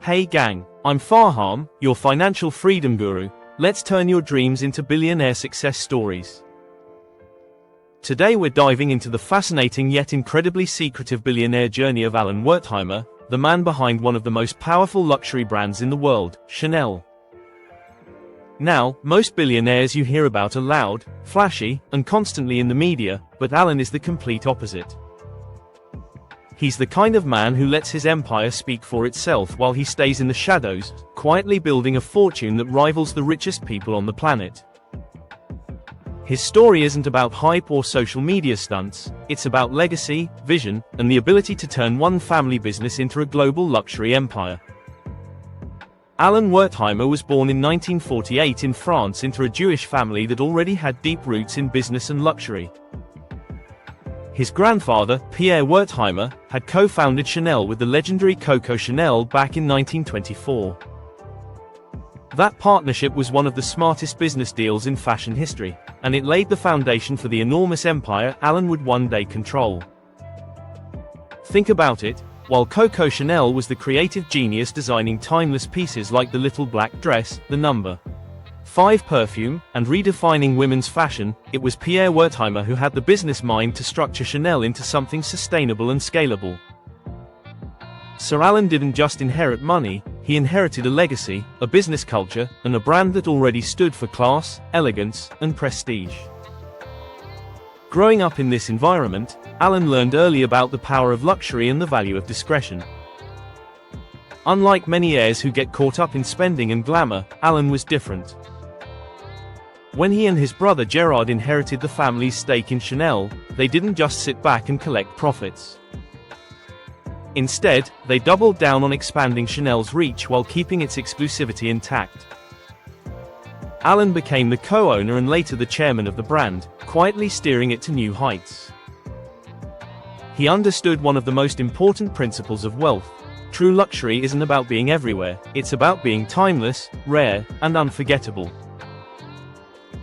Hey gang, I'm Fahaam, your financial freedom guru. Let's turn your dreams into billionaire success stories. Today we're diving into the fascinating yet incredibly secretive billionaire journey of Alain Wertheimer, the man behind one of the most powerful luxury brands in the world, Chanel. Now, most billionaires you hear about are loud, flashy, and constantly in the media, but Alain is the complete opposite. He's the kind of man who lets his empire speak for itself while he stays in the shadows, quietly building a fortune that rivals the richest people on the planet. His story isn't about hype or social media stunts, it's about legacy, vision, and the ability to turn one family business into a global luxury empire. Alain Wertheimer was born in 1948 in France into a Jewish family that already had deep roots in business and luxury. His grandfather, Pierre Wertheimer, had co-founded Chanel with the legendary Coco Chanel back in 1924. That partnership was one of the smartest business deals in fashion history, and it laid the foundation for the enormous empire Alain would one day control. Think about it, while Coco Chanel was the creative genius designing timeless pieces like the little black dress, the No. 5 perfume, and redefining women's fashion, it was Pierre Wertheimer who had the business mind to structure Chanel into something sustainable and scalable. Sir Alain didn't just inherit money, he inherited a legacy, a business culture, and a brand that already stood for class, elegance, and prestige. Growing up in this environment, Alain learned early about the power of luxury and the value of discretion. Unlike many heirs who get caught up in spending and glamour, Alain was different. When he and his brother Gerard inherited the family's stake in Chanel, they didn't just sit back and collect profits. Instead, they doubled down on expanding Chanel's reach while keeping its exclusivity intact. Alain became the co-owner and later the chairman of the brand, quietly steering it to new heights. He understood one of the most important principles of wealth. True luxury isn't about being everywhere, it's about being timeless, rare, and unforgettable.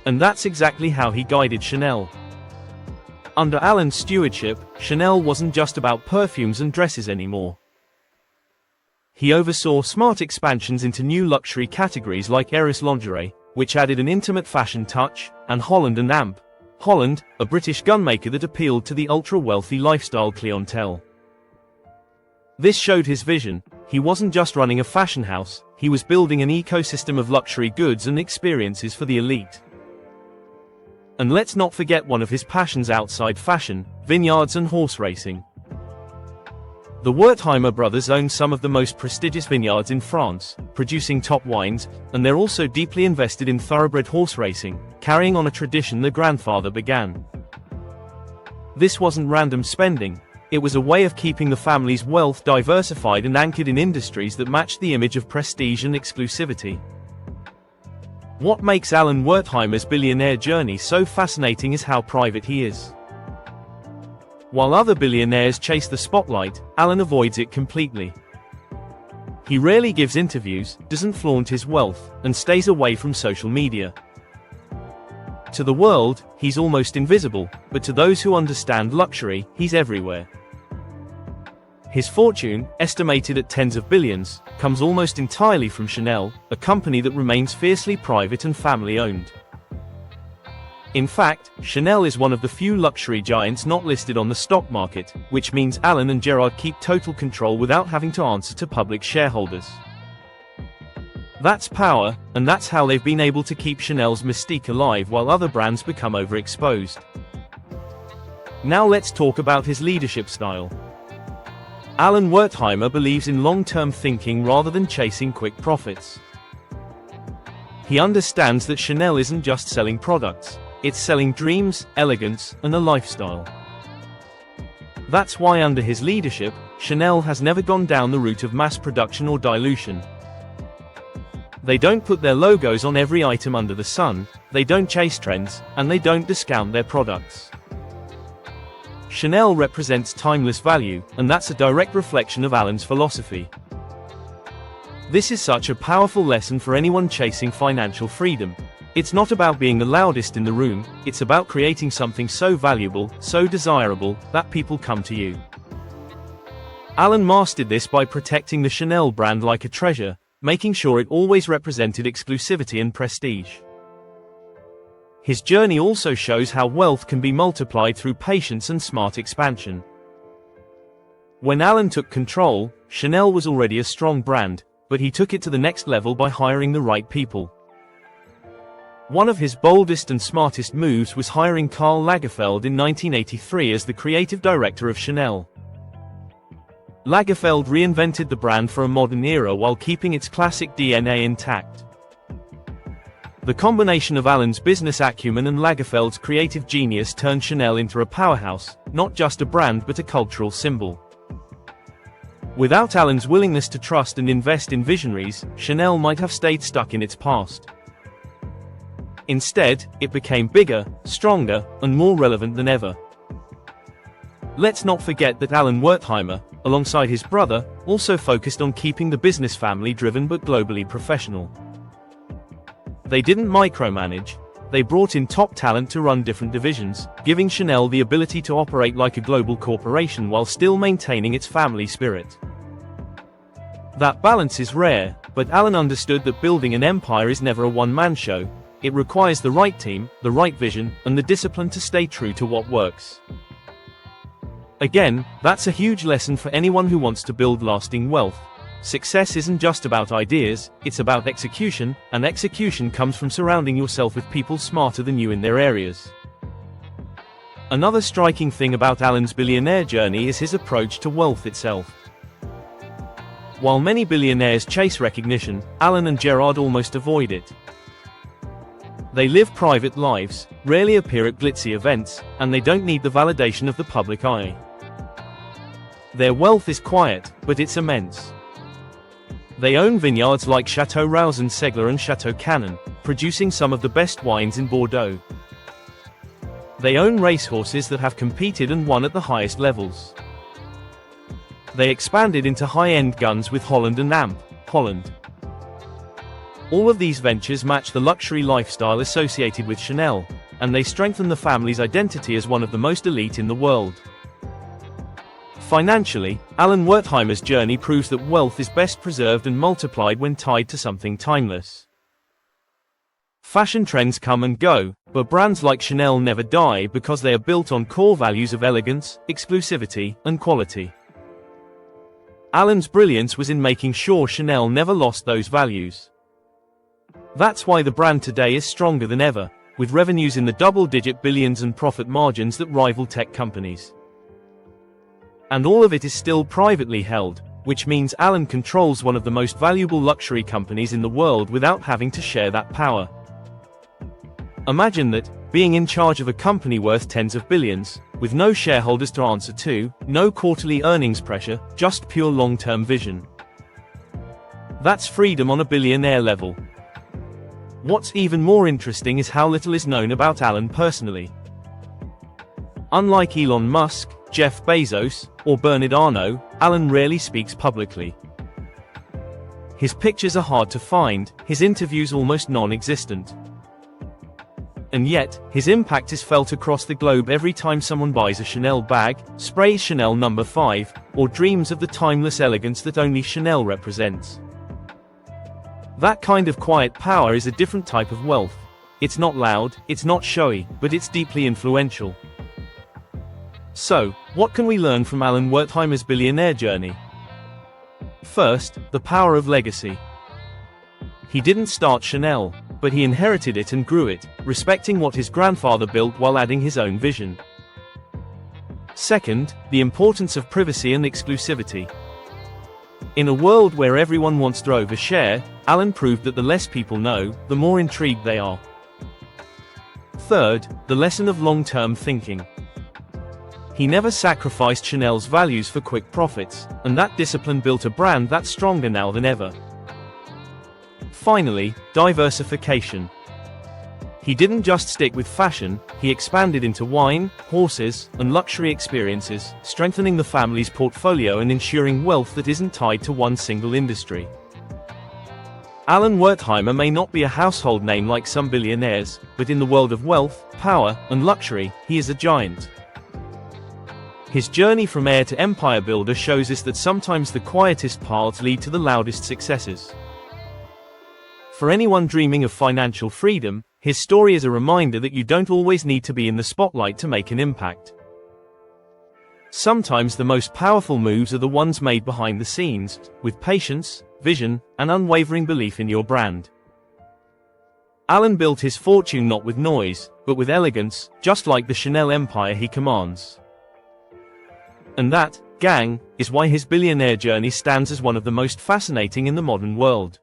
And that's exactly how he guided Chanel. Under Alain's stewardship, Chanel wasn't just about perfumes and dresses anymore. He oversaw smart expansions into new luxury categories like Eris lingerie, which added an intimate fashion touch, and Holland and Amp. Holland, a British gunmaker that appealed to the ultra-wealthy lifestyle clientele. This showed his vision. He wasn't just running a fashion house, he was building an ecosystem of luxury goods and experiences for the elite. And let's not forget one of his passions outside fashion, vineyards and horse racing. The Wertheimer brothers own some of the most prestigious vineyards in France, producing top wines, and they're also deeply invested in thoroughbred horse racing, carrying on a tradition their grandfather began. This wasn't random spending, it was a way of keeping the family's wealth diversified and anchored in industries that matched the image of prestige and exclusivity. What makes Alain Wertheimer's billionaire journey so fascinating is how private he is. While other billionaires chase the spotlight, Alain avoids it completely. He rarely gives interviews, doesn't flaunt his wealth, and stays away from social media. To the world, he's almost invisible, but to those who understand luxury, he's everywhere. His fortune, estimated at tens of billions, comes almost entirely from Chanel, a company that remains fiercely private and family-owned. In fact, Chanel is one of the few luxury giants not listed on the stock market, which means Alain and Gerard keep total control without having to answer to public shareholders. That's power, and that's how they've been able to keep Chanel's mystique alive while other brands become overexposed. Now let's talk about his leadership style. Alain Wertheimer believes in long-term thinking rather than chasing quick profits. He understands that Chanel isn't just selling products, it's selling dreams, elegance, and a lifestyle. That's why under his leadership, Chanel has never gone down the route of mass production or dilution. They don't put their logos on every item under the sun, they don't chase trends, and they don't discount their products. Chanel represents timeless value, and that's a direct reflection of Alain's philosophy. This is such a powerful lesson for anyone chasing financial freedom. It's not about being the loudest in the room, it's about creating something so valuable, so desirable, that people come to you. Alain mastered this by protecting the Chanel brand like a treasure, making sure it always represented exclusivity and prestige. His journey also shows how wealth can be multiplied through patience and smart expansion. When Alain took control, Chanel was already a strong brand, but he took it to the next level by hiring the right people. One of his boldest and smartest moves was hiring Karl Lagerfeld in 1983 as the creative director of Chanel. Lagerfeld reinvented the brand for a modern era while keeping its classic DNA intact. The combination of Alain's business acumen and Lagerfeld's creative genius turned Chanel into a powerhouse, not just a brand but a cultural symbol. Without Alain's willingness to trust and invest in visionaries, Chanel might have stayed stuck in its past. Instead, it became bigger, stronger, and more relevant than ever. Let's not forget that Alain Wertheimer, alongside his brother, also focused on keeping the business family driven but globally professional. They didn't micromanage, they brought in top talent to run different divisions, giving Chanel the ability to operate like a global corporation while still maintaining its family spirit. That balance is rare, but Alain understood that building an empire is never a one-man show. It requires the right team, the right vision, and the discipline to stay true to what works. Again, that's a huge lesson for anyone who wants to build lasting wealth. Success isn't just about ideas, it's about execution, and execution comes from surrounding yourself with people smarter than you in their areas. Another striking thing about Alain's billionaire journey is his approach to wealth itself. While many billionaires chase recognition, Alain and Gerard almost avoid it. They live private lives, rarely appear at glitzy events, and they don't need the validation of the public eye. Their wealth is quiet, but it's immense. They own vineyards like Chateau Rausen-Segler and Chateau Canon, producing some of the best wines in Bordeaux. They own racehorses that have competed and won at the highest levels. They expanded into high-end guns with Holland and Amp, Holland. All of these ventures match the luxury lifestyle associated with Chanel, and they strengthen the family's identity as one of the most elite in the world. Financially, Alain Wertheimer's journey proves that wealth is best preserved and multiplied when tied to something timeless. Fashion trends come and go, but brands like Chanel never die because they are built on core values of elegance, exclusivity, and quality. Alain's brilliance was in making sure Chanel never lost those values. That's why the brand today is stronger than ever, with revenues in the double-digit billions and profit margins that rival tech companies. And all of it is still privately held, which means Alain controls one of the most valuable luxury companies in the world without having to share that power. Imagine that, being in charge of a company worth tens of billions, with no shareholders to answer to, no quarterly earnings pressure, just pure long-term vision. That's freedom on a billionaire level. What's even more interesting is how little is known about Alain personally. Unlike Elon Musk, Jeff Bezos, or Bernard Arnault, Alain rarely speaks publicly. His pictures are hard to find, his interviews almost non-existent. And yet, his impact is felt across the globe every time someone buys a Chanel bag, sprays Chanel No. 5, or dreams of the timeless elegance that only Chanel represents. That kind of quiet power is a different type of wealth. It's not loud, it's not showy, but it's deeply influential. So, what can we learn from Alain Wertheimer's billionaire journey? First, the power of legacy. He didn't start Chanel, but he inherited it and grew it, respecting what his grandfather built while adding his own vision. Second, the importance of privacy and exclusivity. In a world where everyone wants to overshare, Alain proved that the less people know, the more intrigued they are. Third, the lesson of long-term thinking. He never sacrificed Chanel's values for quick profits, and that discipline built a brand that's stronger now than ever. Finally, diversification. He didn't just stick with fashion, he expanded into wine, horses, and luxury experiences, strengthening the family's portfolio and ensuring wealth that isn't tied to one single industry. Alain Wertheimer may not be a household name like some billionaires, but in the world of wealth, power, and luxury, he is a giant. His journey from heir to empire builder shows us that sometimes the quietest paths lead to the loudest successes. For anyone dreaming of financial freedom, his story is a reminder that you don't always need to be in the spotlight to make an impact. Sometimes the most powerful moves are the ones made behind the scenes, with patience, vision, and unwavering belief in your brand. Alain built his fortune not with noise, but with elegance, just like the Chanel empire he commands. And that, gang, is why his billionaire journey stands as one of the most fascinating in the modern world.